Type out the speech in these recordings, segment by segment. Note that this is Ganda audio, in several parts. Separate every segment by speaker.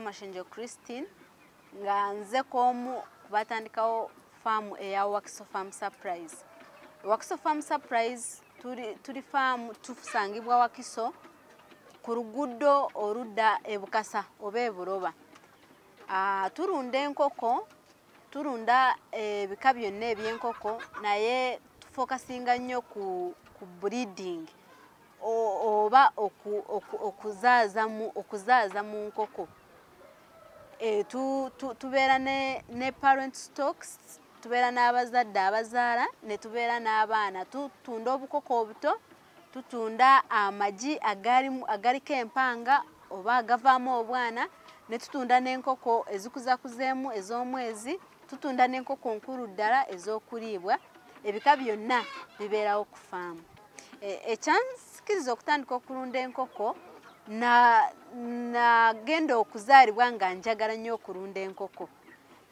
Speaker 1: Mashenjo Christine nga nze komu batandikawo farm eya Wakiso Farm Surprise. Wakiso Farm Surprise tuli farm tufusangibwa Wakiso ku luguudo oludda ebukasa oba ebuloba. Turunda enkoko, turunda ebika byonna eby'enkoko naye tufokasinga nnyo ku breeding oba okuzaaza mu nkoko. Tubeera ne parent stocks, tubeera n'abazadde abazaala ne tubeera n'abaana. Tutunda obukoko obuto, tutunda amagi agaliko empanga oba agavaamu obwana, ne tutunda n'enkoko ezikuzakuzeemu ez'omwezi, tutunda n'enkoko nkulu ddala ez'okuliibwa. Ebika byonna bibeerawo ku faamu. Ekyansikiriza okutandika okulunda enkoko, nagenda okuzaalibwa nga njagala nnyo okulunda enkoko.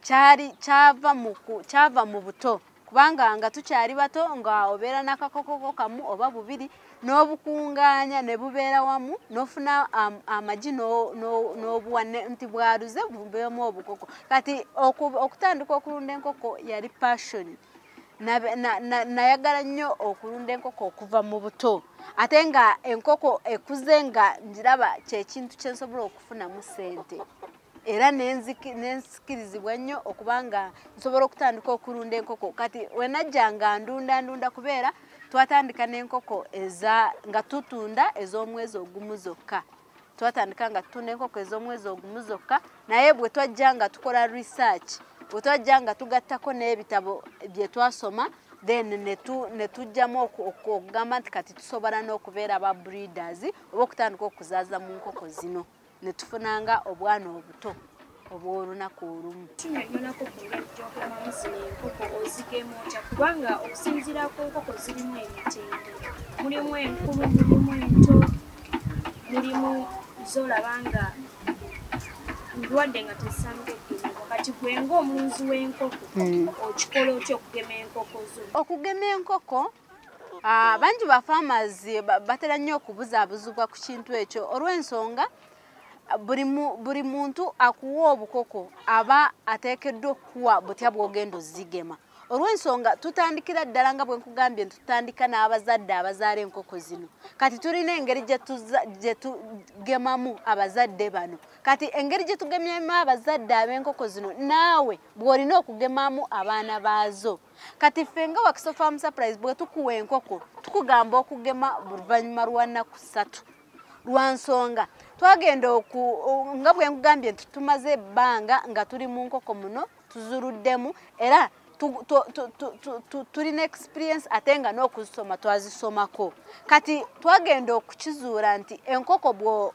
Speaker 1: Kyava mu buto, kubanga nga tukyali bato nga obeera n'akakoko kamu oba bubiri n'obukungaanya ne bubeera wamu n'ofuna amagi n'obuwa nti bwaluze bubeemu obukoko. Kati okutandika okulunda enkoko yali passion. Nayagala nnyo okulunda enkoko okuva mu buto, ate nga enkoko ekuze nga njiraba kyekintu kye nsobola okufunamu ssente. Era nensikirizibwa nnyo okubanga nsobola okutandika okulunda enkoko. Kati we najja nga ndunda kubeera twatandika n'enkoko nga tutunda ez'omwezi ogumu zokka. Twatandika nga tutunda enkoko ez'omwezi ogumu zokka, naye bwe twajja nga tukola research, bwe twajja nga tugattako n'ebitabo bye twasoma, then ne tujjamu okugamba nti kati tusobola n'okubeera ba breeders oba okutandika okuzaaza mu nkoko zino. Ne tufunanga obwana obuto obw'olunaku olumu.
Speaker 2: Tunyonyonako ku ngeri gy'okumamu zino enkoko ozigema otya, kubanga okusinziira ku nkoko zirimu emitende. Mulimu enkulu, mulimu ento, mulimu z'olaba nga ndwadde nga tesangedde. Kati gwe ng'omulunzi w'enkoko okikola otya okugema enkoko zo? Okugema
Speaker 1: enkoko, bangi ba farmers batera nnyo okubuzaabuzibwa ku kintu ekyo olw'ensonga buli muntu akuwa obukoko aba ateekeddwa okuwa butya bw'ogenda ozigema. Olw'ensonga tutandikira ddala nga bwe nkugambye tutandika n'abazadde abazaala enkoko zino. Kati tulina engeri gye tugemamu abazadde bano. Kati engeri gye tugemyemu abazadde ab'enkoko zino naawe bw'olina okugemamu abaana baazo. Kati ffe nga Wakiso Farm Surprise bwe tukuwa enkoko tukugamba okugema oluvannyuma lwa nnaku 3. Lwa nsonga twagenda nga bwe nkugambye nti tumaze ebbanga nga tuli mu nkoko muno tuzuluddemu, era tulina experience ate nga n'okuzisoma twazisomako. Kati twagenda okukizuula nti enkoko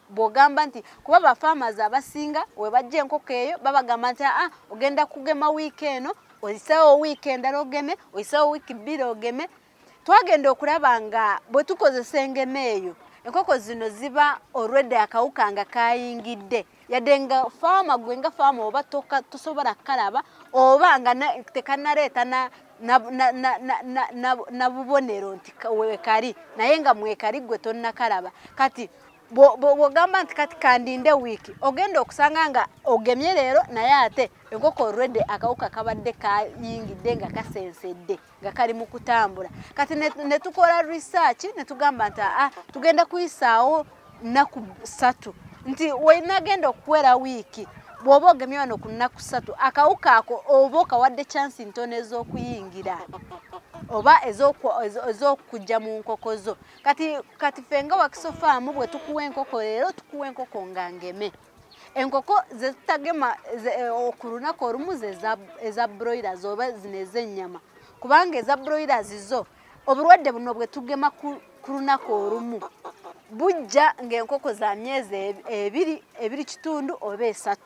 Speaker 1: bw'ogamba nti kuba ba farmers abasinga we bajja enkoko eyo babagamba nti ogenda kugema wiiki eno, oyiseewo wiiki endala ogeme, oyiseewo wiiki 2 ogeme. Twagenda okulaba nga bwe tukozesa engema eyo enkoko zino ziba already akawuka nga kayingidde, yadde nga faama gwe nga faama oba tosobola kalaba oba nga tekannaleeta na bubonero nti wekali, naye nga mwekali gwe tonnakalaba. Kati bw'ogamba nti kati kandinde wiiki, ogenda okusanga nga ogemye leero naye ate enkoko already akawuka kabadde kayingidde nga kasensedde nga kali mu kutambula. Kati ne tukola research ne tugamba nti tugenda kuyisaawo nnaku 3 nti wenagenda okuwera wiiki bw'oba ogemye wano ku nnaku 3 akawuka ako oba okawadde chance ntono ez'okuyingira oba ez'okujja mu nkoko zo. Kati ffe nga Wakiso Farm bwe tukuwa enkoko leero tukuwa enkoko nga ngeme. Enkoko ze tutagema ku lunaku olumu eza broilers oba zino ez'ennyama, kubanga eza broilers zo obulwadde buno bwe tugema ku lunaku olumu bujja ng'enkoko za myezi 2.5 oba 3.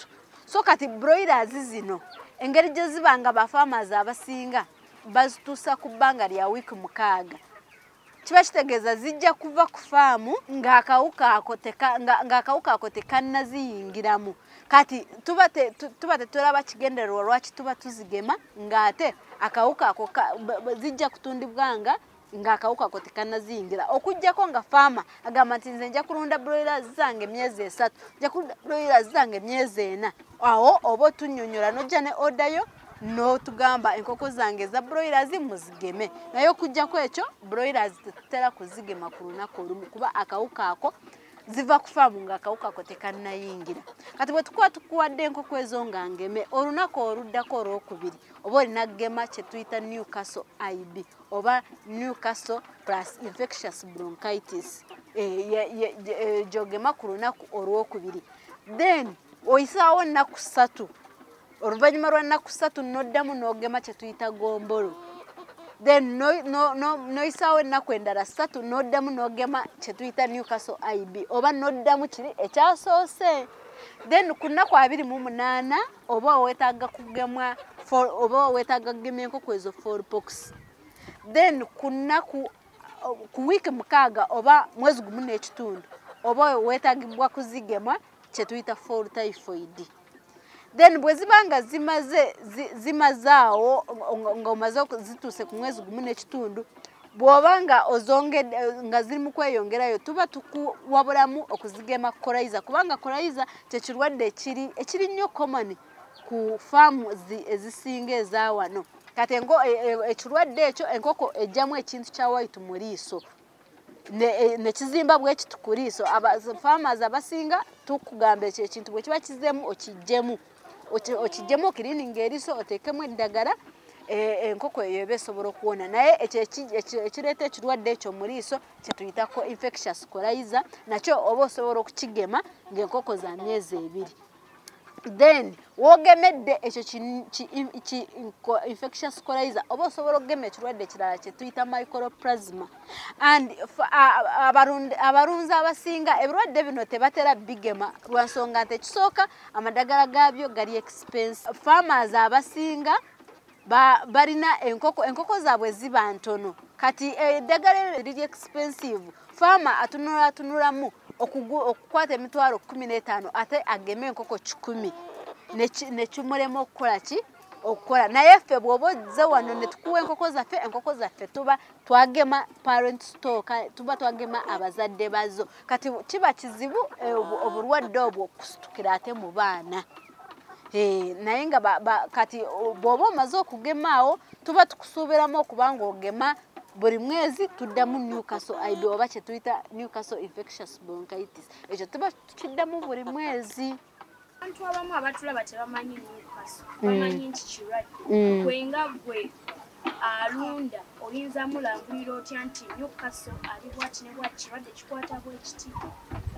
Speaker 1: So kati broilers zino engeri gye ziba nga ba farmers abasinga bazituusa ku bbanga lya wiiki 6, kiba kitegeeza zijja kuva ku faamu ng'akawuka ako tekannaziyingiramu. Kati tuba tetulaba kigendererwa lwaki tuba tuzigema ng'ate akawuka ako zijja kutundibwa nga ng'akawuka ako tekanazingira okujjako nga faama agamba nti nze nja kulunda broilers zange emyezi 3 nja kulunda broilers zange emyezi 4 awo oba otunnyonnyola n'ojja ne odayo n'otugamba enkoko zange za broilers muzigeme naye okujjako ekyo broilers tetutera kuzigema ku lunaku olumu kuba akawuka ako ziva ku faamu ng'akawuka ako tekannayingira kati bwe tukuba tukuwadde enkoko ezo nga ngeme olunaku oluddako olwokubiri oba olina gema kye tuyita Newcastle IB oba Newcastle plus infectious bronchitis gyogema ku lunaku olwokubiri then oyisaawo nnaku 3 oluvannyuma lwa nnaku 3 n'oddamu n'ogema kye tuyita gombolo then noyisaawo ennaku endala 3 n'oddamu n'ogema kye tuyita Newcastle IB oba n'oddamu kiri ekyasoose then ku nnaku 28 oba weetaaga kugemwa oba weetaaga kugema enkoko ezo fowlpox then ku nnaku ku wiiki 6 oba mwezi gumu n'ekitundu oba weetaagibwa kuzigemwa kye tuyita fall typhoid then bwe zibanga zimazaawo ng'omaze zituuse ku mwezi gumu n'ekitundu bw'obanga ozongedde nga ziri mu kweyongerayo tuba tukuwabulamu okuzigema kolaiza kubanga kolaiza kye kirwadde ekiri nnyo common ku faamu ezisinga eza wano kati ekirwadde ekyo enkoko ejjamu ekintu kya white mu liiso ne kizimba bwe kitu ku liiso farmers abasinga tukugamba ekyo ekintu bwe kiba kizeemu okijjemu okiriininga eriiso oteekemu eddagala enkoko eyo eba esobola okuwona naye ekireeta ekirwadde ekyo mu liiso kye tuyitako infectious coryza nakyo oba osobola okukigema ng'enkoko za myezi 2 then wogemedde ekyo infectious coryza oba osobola okugema ekirwadde ekirala kye tuyita mycoplasma and abalunzi abasinga ebirwadde bino tebatera bigema lwa nsonga nti ekisooka amadagala gaabyo gali expensive farmers abasinga balina enkoko zaabwe ziba ntono kati eddagala liri expensive farmer atunulamu okukwata emitwalo 15 ate ageme enkoko 10 nekimulema okukola naye ffe bw'oba ozze wano ne tukuwa enkoko zaffe tuba twagema parent stock tuba twagema abazadde bazo kati kiba kizibu obulwadde obwo okusitukira ate mu baana naye nga kati bw'oba omaze okugemaawo tuba tukusuubiramu okubanga ogema buli mwezi tuddamu Newcastle IB oba kye tuyita Newcastle infectious bronchitis ekyo tuba tukiddamu buli mwezi.
Speaker 2: Abantu abamu abatulaba tebamanyi Newcastle bamanyi nti kirwadde gwenga gwe alunda oyinza mulambulira otya nti Newcastle ali bwati ne bwati kirwadde kikwata bwekiti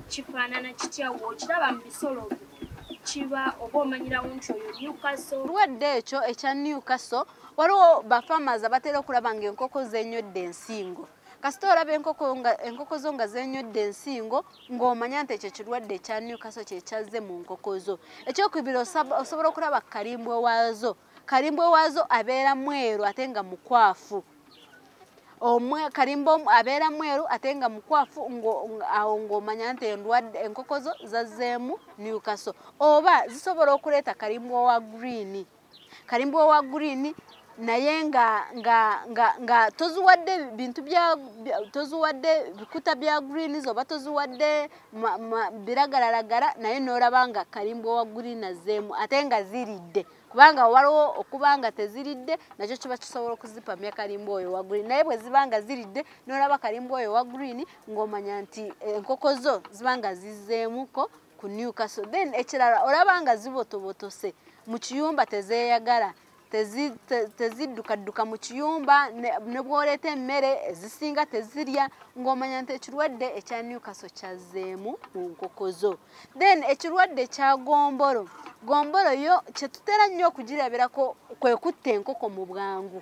Speaker 2: kifaanana kitya w'okiraba mu bisolo kiba oba omanyirawo nti oyo Newcastle
Speaker 1: kirwadde ekyo ekya Newcastle waliwo bafarmers abatera okulaba ng'enkoko zeenyodde ensingo kasita olaba enkoko zo nga zeenyodde ensingo ng'omanya nti ekyo kirwadde ekya Newcastle kyekyazze mu nkoko zo ekyokubiri osobola okulaba kalimbwe waazo abeera mweru ate nga mukwafu kalimbo abeera mweru ate nga mukwafu awo ng'omanya nti enkoko zo zazzeemu Newcastle oba zisobola okuleeta kalimbwe wa green naye nga toziwadde bintu toziwadde bikuta bya greens oba toziwadde biragalalagala naye n'olaba nga kalimbwe wa green azzeemu ate nga ziridde kubanga waliwo okubanga teziridde nakyo kiba kisobola okuzipamya kalimbwe oyo wa green naye bwe zibanga ziridde n'olaba kalimbwe oyo wa green ng'omanya nti enkoko zo zibanga zizzeemuko ku Newcastle then ekirala olaba nga zibotobotose mu kiyumba tezeeyagala tezidduka mu kiyumba ne bw'oleeta emmere ezisinga tezirya ng'omanya nti ekirwadde ekya Newcastle kyazzeemu mu nkoko zo then ekirwadde kya gombolo yo kyetutera nnyo okugirabirako kwe kutta enkoko mu bwangu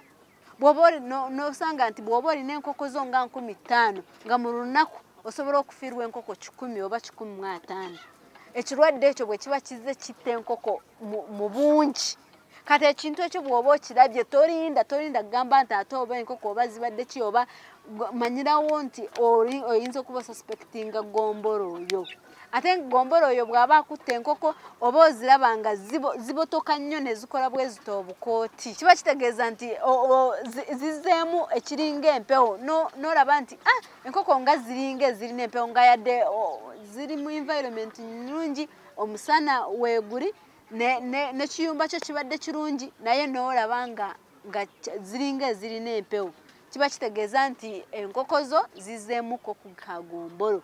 Speaker 1: n'osanga nti bw'oba olina enkoko zo nga 15 nga mu lunaku osobola okufiirwa enkoko 10 oba 15 ekirwadde ekyo bwe kiba kizze kitta enkoko mu bungi kati ekintu ekyo bw'oba okirabye tolinda kugamba nti ate oba enkoko oba zibadde ki oba manyirawo nti oyinza okuba suspectinga gombolo oyo ate gomboro oyo bwaba akutte enkoko oba ozirabanga zibotoka nnyo ne zikola bwe zito obukooti kiba kitegeeza nti zizeemu ekiringa empewo n'olaba nti enkoko nga ziringa ezirina empewo nga yadde ziri mu environment nnungi omusana weeguli n'ekiyumba kyo kibadde kirungi naye n'olaba nga ziringa ezirina empewo kiba kitegeeza nti enkoko zo zizeemuko ku kagombolo.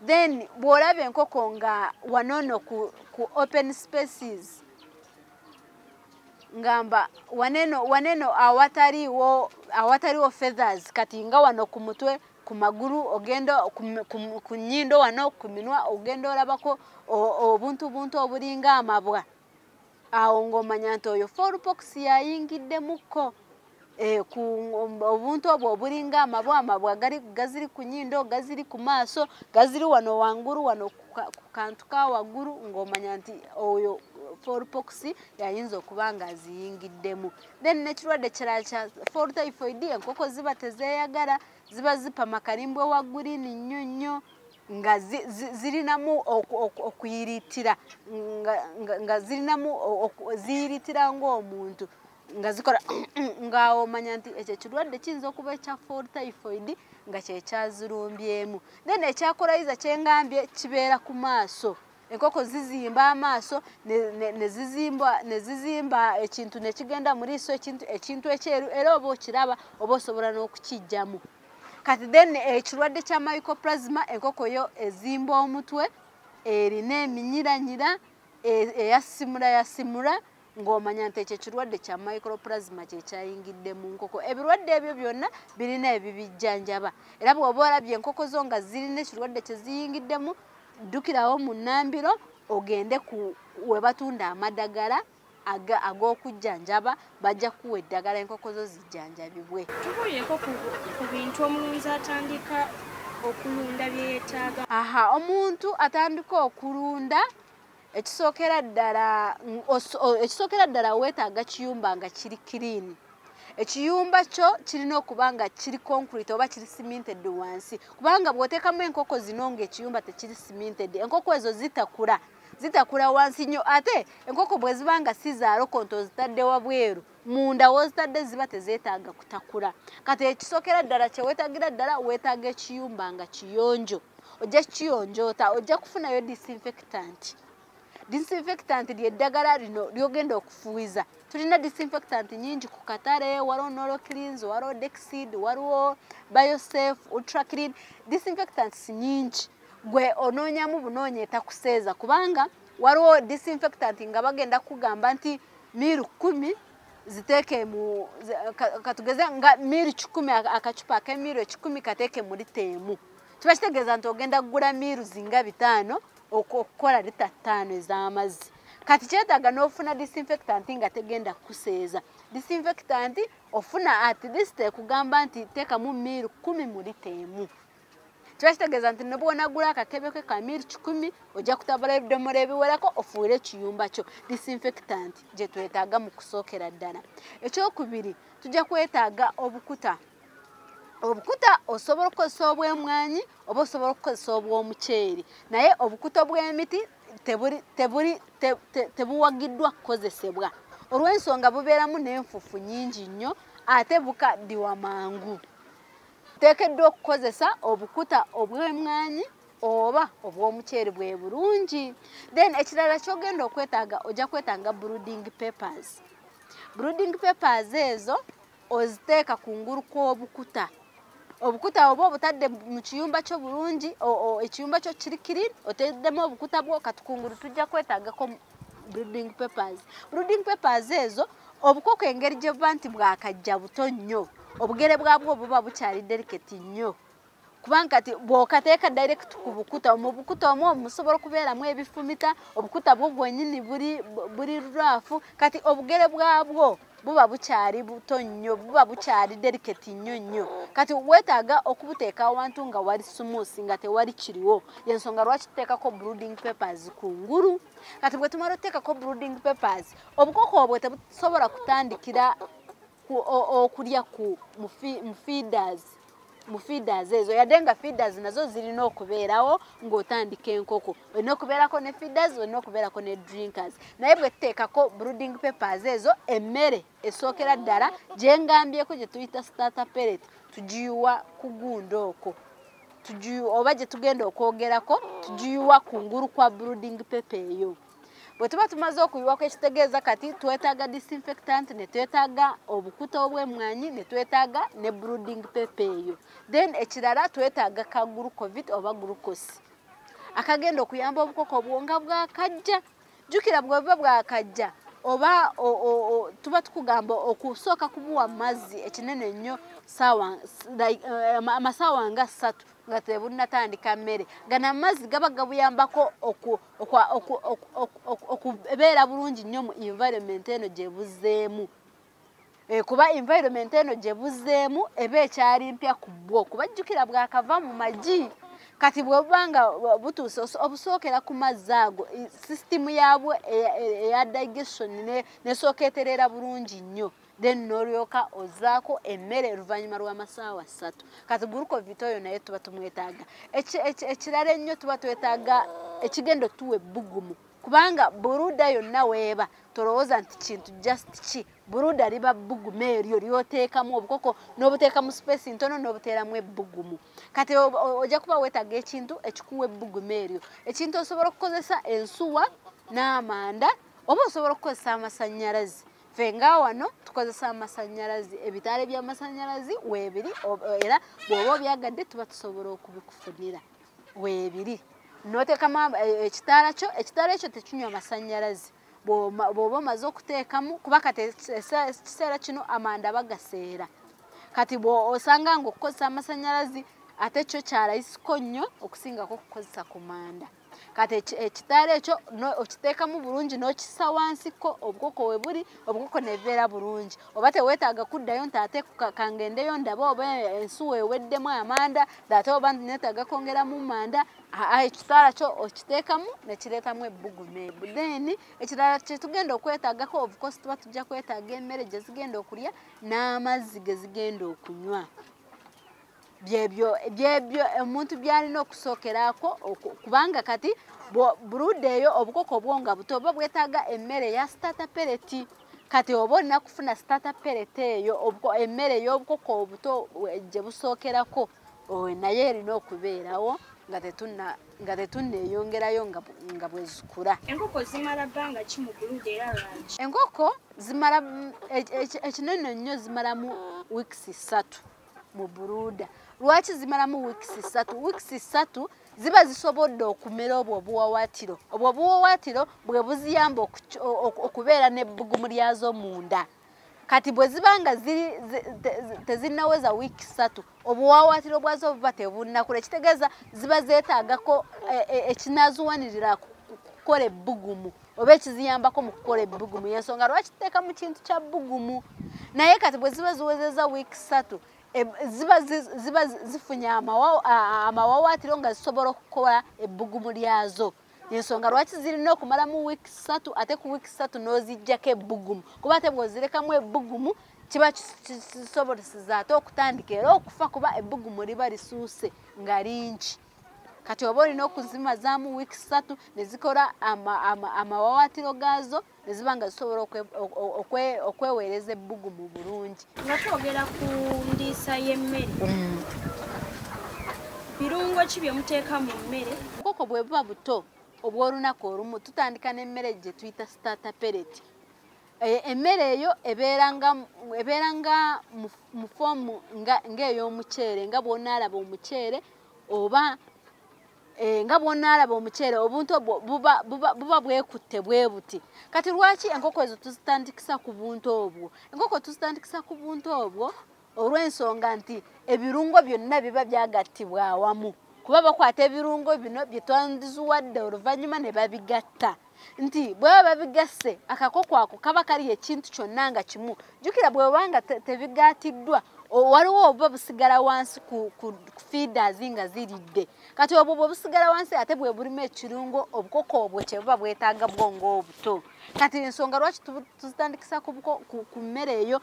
Speaker 1: Then bw'olaba enkoko nga wanono ku open spaces ngamba waneno awataliwo feathers kati nga wano ku mutwe ku maguru ogenda ku nnyindo wano ku minwa ogenda olabako obuntu obulinga amabwa awo ng'omanya nti oyo fourpox yayingiddemuko ku obuntu obwo obulinga amabwa gaziri ku nnyindo gaziri ku maaso gaziri wano wanguru wano ku kantu ka waggulu ng'omanya nti oyo fourpox yayinza okuba nga aziyingiddemu. Then n'ekirwadde kirala kya fall typhoid enkoko ziba tezeeyagala ziba zipama kalimbwe wa gurini nnyo nnyo nga zirinamu okuyiritira nga zirinamu ziyiritira ng'omuntu nga zikola ng'awo omanya nti ekyo kirwadde kiyinza okuba ekya fall typhoid nga kyekyazirumbyemu. Then ekyakolayiza kyengambye kibeera ku maaso enkoko zizimba amaaso ne zizimba ekintu ne kigenda mu liiso ekintu ekyeru era oba okiraba oba osobola n'okukijjamu. Kati then ekirwadde kya mycoplasma enkoko yo ezimba omutwe erina eminyiranyira eyasimula ng'omanya nti ekyo kirwadde kya mycoplasma kyekyayingidde mu nkoko. Ebirwadde ebyo byonna birina ebibijjanjaba era bw'oba olabye enkoko zo nga zirina ekirwadde kyeziyingiddemu ddukirawo mu nnambiro ogende we batunda amadagala ag'okujjanjaba bajja kuwa eddagala enkoko zo zijjanjabibwe.
Speaker 2: Tubuulireko ku bintu omulunzi atandika okulunda bye yeetaaga.
Speaker 1: Omuntu atandika okulunda ekisookera ddala weetaaga kiyumba nga kiri kiriini. Ekiyumba kyo kirina okuba nga kiri concrete oba kiri cemented wansi kubanga bw'oteekamu enkoko zino ng'ekiyumba tekiri cemented enkoko ezo zitakula wansi nnyo ate enkoko bwe ziba nga si zaalokonto ozitadde wabweru munda wozitadde ziba tezeetaaga kutakula. Kati ekisookera ddala kye weetaagira ddala weetaaga ekiyumba nga kiyonjo ojja kukiyonjoota ojja kufunayo disinfectant. Disinfectant lyeddagala lino lyogenda okufuwiza. Tulina disinfectant nyingi ku katale waliwo Norocleans waliwo Dexid waliwo Biosafe Ultra Clean disinfectants nyingi gwe onoonyamu bunoonye etakuseeza kubanga waliwo disinfectant nga bagenda kugamba nti mil 10 ziteeke mu katugeze nga mil 10 akacupa ak'emil 10 kateeke mu lita emu. Kiba kitegeeza nti ogenda kugula mil zinga 5 okukola lita 5 ez'amazzi. Kati kyetaaga n'ofuna disinfectant nga tegenda kuseeza. Disinfectant ofuna at least ekugamba nti teekamu mil 10 mu lita emu. Kiba kitegeeza nti ne bw'onagula akakebe ke ka mil 10 ojja kutabula ebidomola ebiwerako ofuule ekiyumba kyo. Disinfectant gye twetaaga mu kusookera ddala. Ekyokubiri tujja kwetaaga obukuta. Obukuta osobola okukozesa obw'emmwanyi oba osobola okukozesa obw'omuceeri naye obukuta bw'emiti tebuwagiddwa kukozesebwa olw'ensonga bubeeramu n'enfufu nnyingi nnyo ate bukaddiwa mangu. Teekeddwa okukozesa obukuta obw'emmwanyi oba obw'omuceeri bwe bulungi. Then ekirala ky'ogenda okwetaaga ojja kwetaaga brooding papers. Brooding papers ezo oziteeka kungulu kw'obukuta. Obukuta oba obutadde mu kiyumba kyo bulungi ekiyumba kyo kiri clean oteddemu obukuta bwo kati kungulu tujja kwetaagako brooding papers. Brooding papers ezo obukoko engeri gye buba nti bwakajja buto nnyo obugere bwabwo buba bukyali delicate nnyo kubanga kati bw'okateeka direct ku bukuta mu bukuta omwo musobola okubeeramu ebifumita obukuta bwo bwennyini buli rwafu kati obugere bwabwo buba bukyali buto nnyo buba bukyali delicate nnyo kati weetaaga okubuteeka awantu nga wali smooth nga tewali kiriwo yensonga lwaki tuteekako brooding papers kungulu. Kati bwe tumala oteekako brooding papers obukoko obwo tebusobola kutandikira okulya mu feeders mu feeders ezo yadenga feeders nazo zirina okubeerawo ng'otandika enkoko olina okubeerako ne feeders olina okubeerako ne drinkers naye bwe tuteekako brooding papers ezo emmere esookera ddala gye ngambyeko gye tuyita starter pellet tugiyiwa ku gundo okwo oba gye tugenda okwogerako tugiyiwa kungulu kwa brooding paper eyo bwe tuba tumaze okuyiwako ekitegeeza kati twetaaga disinfectant ne twetaaga obukuta obw'emmwanyi ne twetaaga ne brooding paper eyo then ekirala twetaaga ka glucovit oba glucose akagenda okuyamba obukoko obwonga bwakajja jjukira bwe buba bwakajja oba tuba tukugamba okusooka kubuwa mazzi ekinene ennyo amasaawa nga 3 nga tebunnatandika mmere gana amazzi gaba gabuyambako okubeera bulungi nnyo mu environment eno gye buzzeemu kuba environment eno gye buzzeemu eba ekyali mpya ku bwo kuba jjukira bwakava mu magi kati bwe bubanga butuuse obusookera ku mazzi ago sisitimu yaabwo eya digestion nesooka eterera bulungi nnyo then n'olyoka ozaako emmere oluvannyuma lw'amasaawa 3 kati glucovit oyo naye tuba tumwetaaga ekirala ennyo tuba twetaaga ekigendo tuwa ebbugumu kubanga buruda yonna weeba tolowooza nti kintu just ki buruda liba bbugumu eryo lyoteekamu obukoko n'obuteeka mu space ntono n'obuteeramu ebbugumu kati ojja kuba weetaaga ekintu ekikuwa ebbugumu eryo ekintu osobola okukozesa ensuwa n'amanda oba osobola okukozesa amasannyalaze fenga wano tukozesa amasannyalaze ebitaale by'amasannyalaze weebiri era bw'oba obyagadde tuba tusobola okubikufunira weebiri n'oteekamu ekitaala ekyo tekinywa amasannyalaze bw'oba omaze okuteekamu kuba kati ekiseera kino amanda bagaseera kati osanga nga okukozesa amasannyalaze ate kyo kyalayisiko nnyo okusingako okukozesa ku manda kati ekitaala ekyo okiteekamu bulungi n'okissa wansiko obukoko we buli obukoko ne bubeera bulungi oba teweetaaga kuddayo nti ate kangendeyo ndaba oba ensuwa eweddemu amanda ate oba neetaaga kwongeramu manda ekitaala kyo okiteekamu ne kireetamu ebbugumu ebyo then ekirala kye tugenda okwetaagako obukosi tuba tujja kwetaaga emmere gye zigenda okulya n'amazzi ge zigenda okunywa byebyo omuntu byalina okusookerako kubanga kati buruda eyo obukoko obwonga buto oba bwetaaga emmere ya starter pellet kati oba olina kufuna starter pellet eyo emmere ey'obukoko obuto gye busookerako naye erina okubeerawo nga tetunneeyongerayo nga bwe zikula
Speaker 2: enkoko zimala bbanga ki mu buruda era lwaki
Speaker 1: enkoko zimala ekinene nnyo zimalamu wiikisi 3 mu buruda lwaki zimalamu wiikisi 3 wiikisi 3 ziba zisobodde okumera obwo obuwawaatiro bwe buziyamba okubeera n'ebbugumu lyazo munda kati bwe zibanga tezinnaweza wiiki 3 obuwawaatiro bwazo buba tebunnakula ekitegeeza ziba zeetaagako ekinaaziwanirira kukola ebbugumu oba ekiziyambako mu kukola ebbugumu yensonga lwaki tuteeka mu kintu kya bbugumu naye kati bwe ziba ziwezeza wiiki 3 ziba zifunye amawawaatiro nga zisobola okukola ebbugumu lyazo ensonga lwaki zirina okumalamu wiiki 3 ate ku wiiki 3 n'oziggyako ebbugumu kuba ate bw'ozirekamu ebbugumu kiba kisobozesa ate okutandika era okufa kuba ebbugumu liba lisuuse nga lingi kati oba olina okuzimazaamu wiiki 3 ne zikola amawawaatiro gaazo ne ziba nga zisobola okweweereza ebbugumu bulungi
Speaker 2: nga twogera ku ndiisa y'emmere birungo ki bye muteeka mu mmere
Speaker 1: obukoko bwe buba buto obw'olunaku olumu tutandika n'emmere gye tuyita starter pellet emmere eyo ebeera nga mu foomu ng'ey'omuceere nga bw'onaalaba omuceere oba nga bw'onaalaba omuceere obuntu obwo buba bwekutte bwe buti kati lwaki enkoko ezo tuzitandikisa ku buntu obwo enkoko tuzitandikisa ku buntu obwo olw'ensonga nti ebirungo byonna biba byagattibwa awamu kuba bakwata ebirungo bino bye twandizuwadde oluvannyuma ne babigatta nti bwe baba babigasse akakoko ako kaba kali ekintu kyonna nga kimu jjukira bw'obanga tebigaatiddwa waliwo obuba busigala wansi ku feeders nga ziridde kati obwo bwe busigala wansi ate bwe bulimu ekirungo obukoko obwo kye buba bwetaaga bwongo obuto kati ensonga lwaki tuzitandikisa ku mmere eyo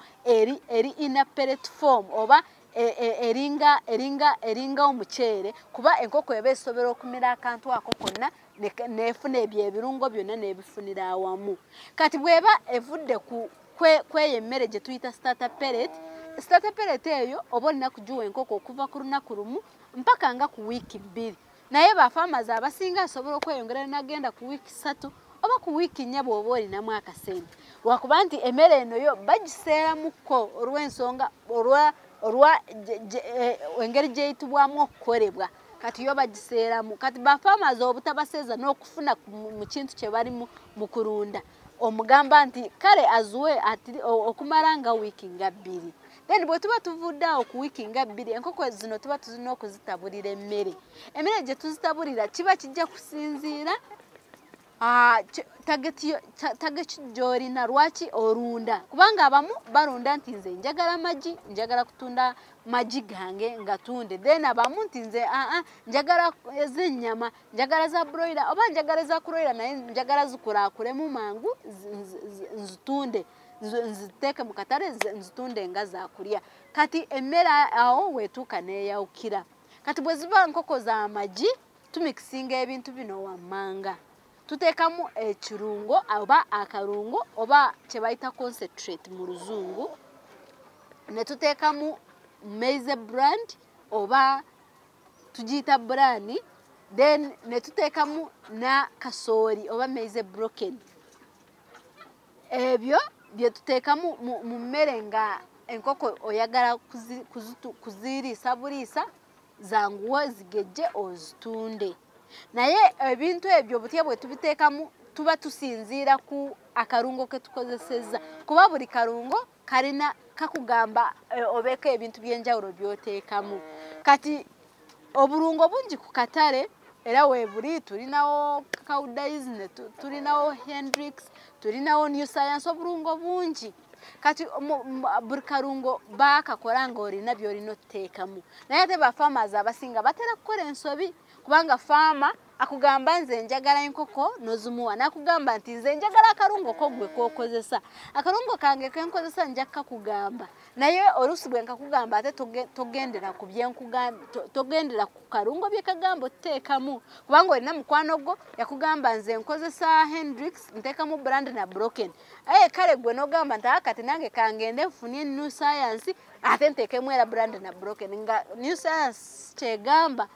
Speaker 1: eri ina pellet form oba eringa omuceere kuba enkoko eba esobera okumira akantu ako konna nefuna ebyo ebirungo byonna nebifunira awamu kati bweba evudde kweyo emmere gye tuyita starter pellet eyo oba olina kugiwa enkoko okuva ku lunaku lumu mpaka nga ku wiiki 2 naye bafamazi abasinga asobola okweyongera nagenda ku wiiki 3 oba ku wiiki 4 bw'oba olinamu akasente lwakuba nti emmere eno yo bagiseeramuko olw'ensonga engeri gyeyitibwamu okukolebwa kati yo bagiseeramu kati bafamazi obutabaseeza n'okufuna mu kintu kye bali mu kulunda omugamba nti kale azuwe okumala nga wiiki nga 2 then bwe tuba tuvudde awo ku wiiki nga 2 enkoko zino tuba tuzina okuzitabulira emmere gye tuzitabulira kiba kijja kusinziira tageti gy'olina lwaki olunda kubanga abamu balunda nti nze njagala magi njagala kutunda magi gange ngatunde then abamu nti nze njagala ez'ennyama njagala za broiler oba njagala za broiler naye njagala zikulaakulemu mangu nzitunde nziteeke mu katale nzitunde nga zakulya kati emmere awo weetuuka neeyawukira kati bwe ziba nkoko za magi tumikisinga ebintu bino wammanga tuteekamu ekirungo oba akalungo oba kye bayita concentrate mu luzungu ne tuteekamu maize brand oba tugiyita brani then ne tuteekamu na kasooli oba maize broken ebyo bye tuteekamu mu mmere nga enkoko oyagala kuziriisa buliisa zanguwe zigejje ozitunde naye ebintu ebyo butya bwe tubiteekamu tuba tusinziira ku akalungo ke tukozesezza kuba buli kalungo kalina kakugamba obeeko ebintu by'enjawulo by'oteekamu kati obulungo bungi ku katale era weebuli tulinawo Cowdays tulinawo Hendrix tulinawo New Science obulungo bungi kati buli kalungo baakakola nga olina by'olina otuteekamu naye ate bafamazi abasinga batera kukola ensobi kubanga faama akugamba nze njagala enkoko nozimuwa nakugamba nti nze njagala akalungo ko gwe kokozesa akalungo kange kenkozesa nja kakugamba naye oluusi bwe nkakugamba ate togendera ku togendera ku kalungo bye kagamba otuteekamu kubanga olina mukwano gwo yakugamba nze nkozesa Hendrix nteekamu brand na broken kale gwe nogamba nti kati nange kangende nfunye New Science ate nteekemu era brand na broken nga New Science kyegamba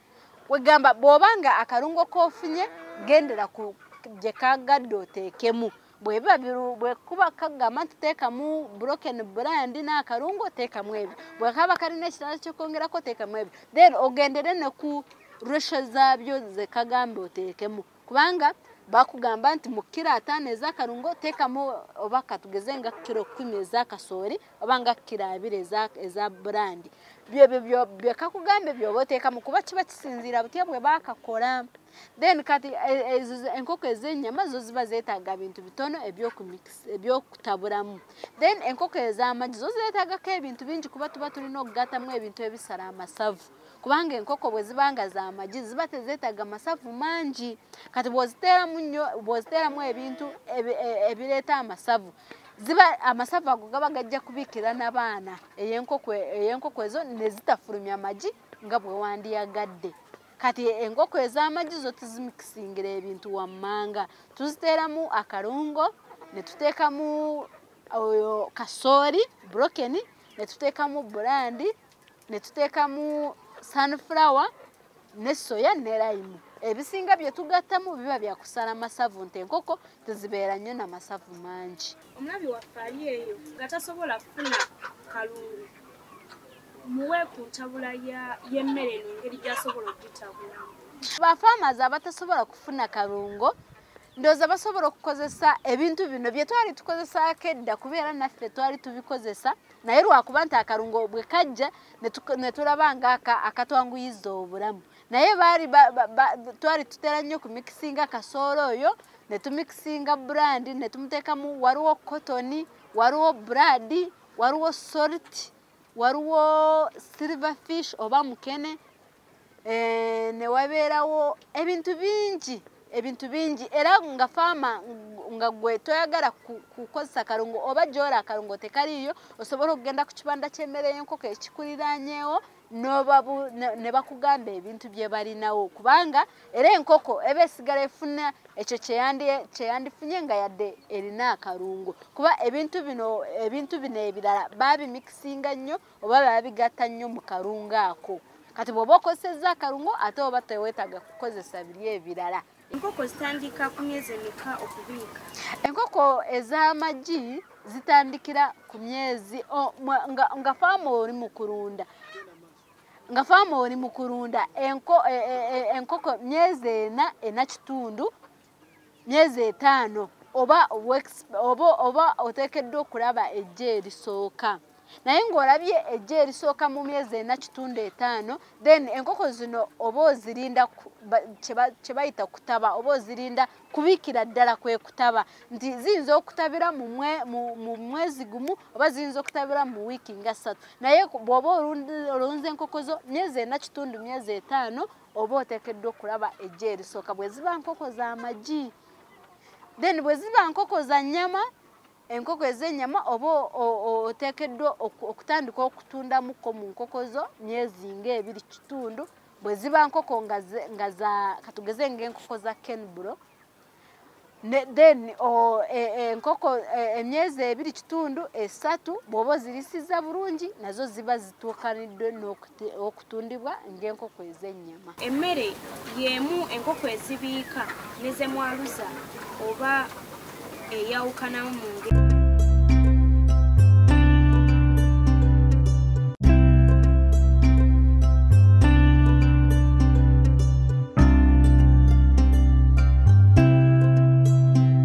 Speaker 1: wegamba bw'obanga akalungo kofunye gendera ku gye kagadde oteekemu bwe kuba kagamba nti teekamu broken brand n'akalungo teekamu ebyo bwe kaba kalina ekirala kyokwongerako teekamu ebyo then ogendere ne ku ratio zaabyo ze kagambe oteekemu kubanga bakugamba nti mu kilo 5 ez'akalungo teekamu oba katugeze nga kilo 10 ez'akasooli oba nga kilo 2 eza brand bye kakugambe byoba oteekamu kuba kiba kisinziira butya bwe baakakola then kati enkoko ez'ennyama zo ziba zeetaaga bintu bitono ebyokutabulamu then enkoko ez'amagi zo zeetaagako ebintu bingi kuba tuba tulina okugattamu ebintu ebisala amasavu kubanga enkoko bwe zibanga za magi ziba tezeetaaga masavu mangi kati bw'oziteeramu ebintu ebireeta amasavu ziba amasavu ago gaba gajja kubiikira n'abaana ey'enkoko ezo ne zitafulumya magi nga bwe wandiyagadde kati enkoko ez'amagi zo tuzimikisingira ebintu wammanga tuziteeramu akalungo ne tuteekamu kasooli broken ne tuteekamu brandi ne tuteekamu sunflower ne soya ne lime ebisinga bye tugattamu biba bya kusala masavu nti enkoko tezibeera nnyo n'amasavu mangi
Speaker 2: omulabi waffe ali eyo nga tasobola kufuna kalungu muwe ku ntabula y'emmere eno engeri gy'asobola okugitabulamu
Speaker 1: bafamazi abatasobola kufuna kalungo ndowooza basobola okukozesa ebintu bino bye twali tukozesaako edda kubeera naffe twali tubikozesa naye lwakuba nti akalungo bwe kajja ne tulaba nga akatwanguyiza obulamu naye twali tutera nnyo ku mikisinga kasoolo oyo ne tumikisinga brand ne tumuteekamu waliwo cotton waliwo brad waliwo salt waliwo silverfish oba mukene ne wabeerawo ebintu bingi ebintu bingi era nga fama nga gwe toyagala kukozesa karungo oba jora karungo tekaliyo osobola okugenda ku kibanda ky'emmere y'enkoko ekikuliranyeewo ne bakugamba ebintu bye balinawo kubanga era enkoko eba esigala efuna ekyo kyeyandifunye nga yadde erina akarungo kuba ebintu bino ebirala babimikisinga nnyo oba babigatta nnyo mu karungo ako kati bw'oba okozesezza akarungo ate oba teweetaaga kukozesa biri ebirala.
Speaker 2: Enkoko zitandika ku myezi emeka okubiika?
Speaker 1: Enkoko ez'amagi zitandikira ku myezi nga faama oli mu kulunda. Nga faama oli mu kulunda enkoko myezi 4.5 myezi 5 oba oteekeddwa okulaba ejje erisooka. Naye ng'olabye ejje erisooka mu myezi 4.5 then enkoko zino oba ozirinda kye bayita kutaba oba ozirinda kubiikira ddala kwe kutaba nti ziyinza okutabira mu mwezi gumu oba ziyinza okutabira mu wiiki nga 3 naye bw'oba olunze enkoko zo myezi 4.5 myezi 5 oba oteekeddwa okulaba ejje erisooka bwe ziba nkoko z'amagi. Then bwe ziba nkoko za nnyama enkoko ez'ennyama oba oteekeddwa okutandika okutundamuko mu nkoko zo myezi nga 2.5 bwe ziba nkoko nga za katugeze ng'enkoko za Kenbro then enkoko emyezi 2.5 3 bw'oba ozirisiza bulungi nazo ziba zituukaniddwe n'okutundibwa ng'enkoko ez'ennyama.
Speaker 2: Emmere y'emu enkoko ezibiika ne ze mwaluza oba eyawukanamu mu ngeri